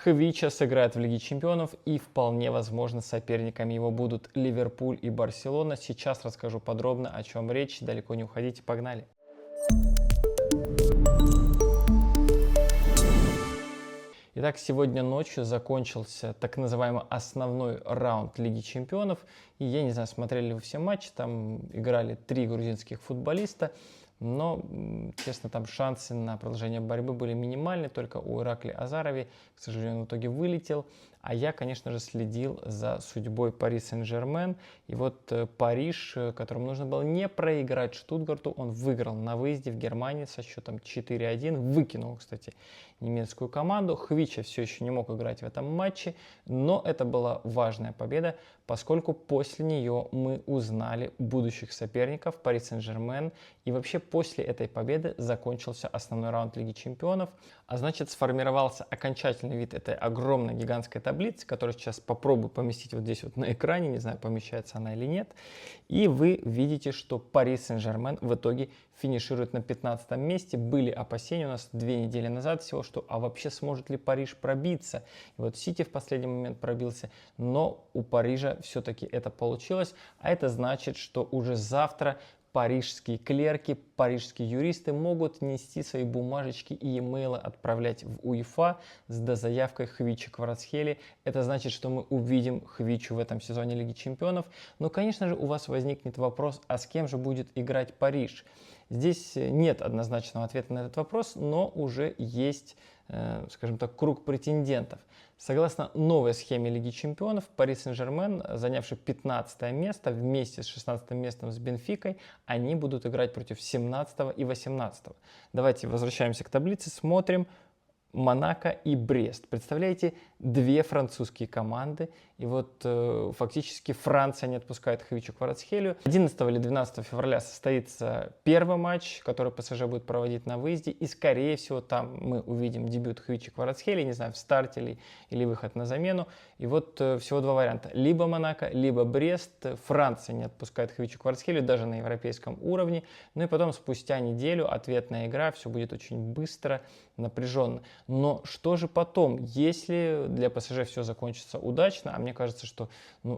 Хвича сыграет в Лиге Чемпионов, и вполне возможно соперниками его будут Ливерпуль и Барселона. Сейчас расскажу подробно, о чем речь. Далеко не уходите, погнали. Итак, сегодня ночью закончился так называемый основной раунд Лиги Чемпионов. И я не знаю, смотрели ли вы все матчи, там играли 3 грузинских футболиста. Но, честно, там шансы на продолжение борьбы были минимальны, только у Иракли Азарови, к сожалению, в итоге вылетел. А я, конечно же, следил за судьбой Пари Сен-Жермен. И вот Париж, которому нужно было не проиграть Штутгарту, он выиграл на выезде в Германии со счетом 4-1. Выкинул, кстати, немецкую команду. Хвича все еще не мог играть в этом матче, но это была важная победа, поскольку после нее мы узнали будущих соперников Пари Сен-Жермен. И вообще после этой победы закончился основной раунд Лиги Чемпионов. А значит, сформировался окончательный вид этой огромной гигантской таблицы, которую сейчас попробую поместить вот здесь вот на экране. Не знаю, помещается она или нет. И вы видите, что Пари Сен-Жермен в итоге финиширует на 15 месте. Были опасения у нас 2 недели назад всего, что а вообще сможет ли Париж пробиться. И вот Сити в последний момент пробился, но у Парижа все-таки это получилось. А это значит, что уже завтра парижские клерки, парижские юристы могут нести свои бумажечки и имейлы отправлять в УЕФА с дозаявкой Хвича Кварацхелии. Это значит, что мы увидим Хвичу в этом сезоне Лиги Чемпионов. Но, конечно же, у вас возникнет вопрос, а с кем же будет играть Париж? Здесь нет однозначного ответа на этот вопрос, но уже есть, скажем так, круг претендентов. Согласно новой схеме Лиги Чемпионов, Пари Сен-Жермен, занявший 15 место вместе с 16 местом с Бенфикой, они будут играть против 17 и 18. Давайте возвращаемся к таблице, смотрим. Монако и Брест. Представляете, 2 французские команды. И вот фактически Франция не отпускает Хвичу Кварацхелию. 11 или 12 февраля состоится первый матч, который ПСЖ будет проводить на выезде. И скорее всего там мы увидим дебют Хвичи Кварацхелии, не знаю, в старте или выход на замену. И вот всего 2 варианта. Либо Монако, либо Брест. Франция не отпускает Хвичу Кварацхелию даже на европейском уровне. Ну и потом спустя неделю ответная игра. Все будет очень быстро, напряженно. Но что же потом, если для ПСЖ все закончится удачно, а мне кажется, что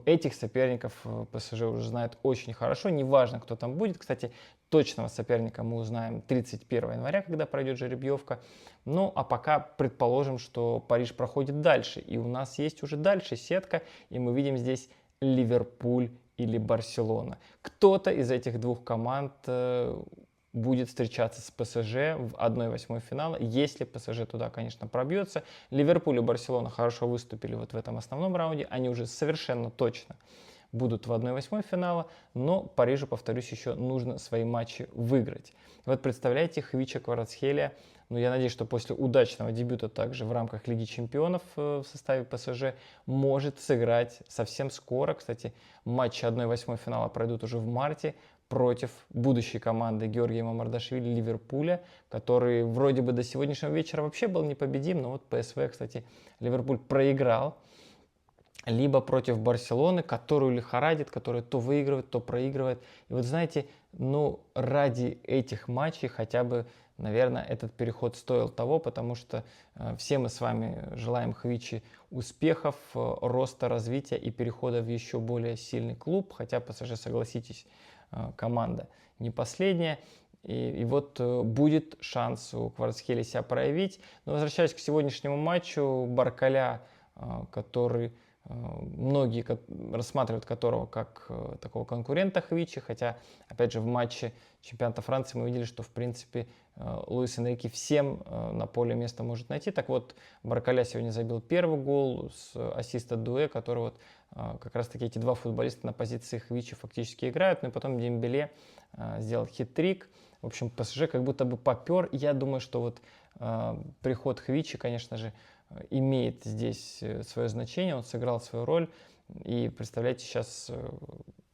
этих соперников ПСЖ уже знает очень хорошо, неважно, кто там будет. Кстати, точного соперника мы узнаем 31 января, когда пройдет жеребьевка. Ну, а пока предположим, что Париж проходит дальше, и у нас есть уже дальше сетка, и мы видим здесь Ливерпуль или Барселона. Кто-то из этих 2 команд будет встречаться с ПСЖ в 1/8 финала, если ПСЖ туда, конечно, пробьется. Ливерпуль и Барселона хорошо выступили вот в этом основном раунде, они уже совершенно точно будут в 1/8 финала, но Парижу, повторюсь, еще нужно свои матчи выиграть. Вот представляете, Хвича Кварацхелия, я надеюсь, что после удачного дебюта также в рамках Лиги Чемпионов в составе ПСЖ может сыграть совсем скоро. Кстати, матчи 1/8 финала пройдут уже в марте против будущей команды Георгия Мамардашвили Ливерпуля, который вроде бы до сегодняшнего вечера вообще был непобедим, но вот ПСВ, кстати, Ливерпуль проиграл. Либо против Барселоны, которую лихорадит, которая то выигрывает, то проигрывает. И вот знаете, ради этих матчей хотя бы, наверное, этот переход стоил того, потому что все мы с вами желаем Хвичи успехов, роста, развития и перехода в еще более сильный клуб, хотя ПСЖ, согласитесь, команда не последняя. И вот будет шанс у Кварацхелии себя проявить. Но возвращаясь к сегодняшнему матчу, Баркаля, который многие рассматривают которого как такого конкурента Хвичи, хотя, опять же, в матче чемпионата Франции мы видели, что, в принципе, Луис Энрике всем на поле место может найти. Так вот, Баркаля сегодня забил первый гол с ассиста Дуэ, который вот как раз-таки эти 2 футболиста на позиции Хвичи фактически играют. Ну и потом Дембеле сделал хит-трик. В общем, ПСЖ как будто бы попер. Я думаю, что вот приход Хвичи, конечно же, имеет здесь свое значение, он сыграл свою роль. И представляете, сейчас,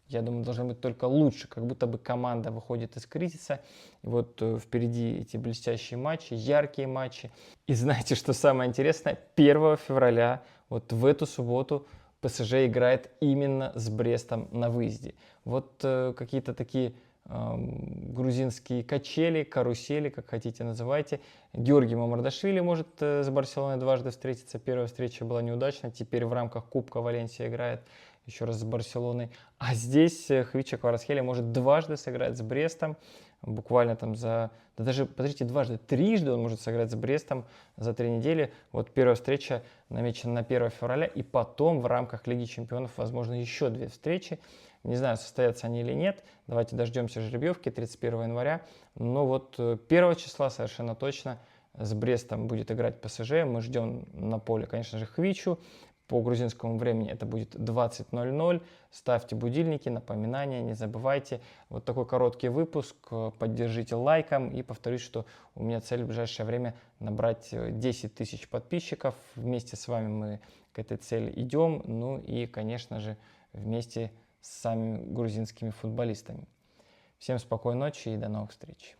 я думаю, должно быть только лучше, как будто бы команда выходит из кризиса. И вот впереди эти блестящие матчи, яркие матчи. И знаете, что самое интересное? 1 февраля, вот в эту субботу, ПСЖ играет именно с Брестом на выезде. Вот какие-то такие грузинские качели, карусели, как хотите называйте. Георгий Мамардашвили может с Барселоной дважды встретиться. Первая встреча была неудачна, теперь в рамках Кубка Валенсия играет еще раз с Барселоной. А здесь Хвича Кварацхелия может дважды сыграть с Брестом. Буквально там да даже, подождите, трижды он может сыграть с Брестом за 3 недели. Вот первая встреча намечена на 1 февраля, и потом в рамках Лиги Чемпионов, возможно, еще 2 встречи. Не знаю, состоятся они или нет. Давайте дождемся жеребьевки 31 января. Но вот 1 числа совершенно точно с Брестом будет играть ПСЖ. Мы ждем на поле, конечно же, Хвичу. По грузинскому времени это будет 20:00. Ставьте будильники, напоминания, не забывайте. Вот такой короткий выпуск. Поддержите лайком. И повторюсь, что у меня цель в ближайшее время набрать 10 тысяч подписчиков. Вместе с вами мы к этой цели идем. Ну и, конечно же, вместе с самими грузинскими футболистами. Всем спокойной ночи и до новых встреч.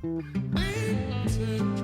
Wait.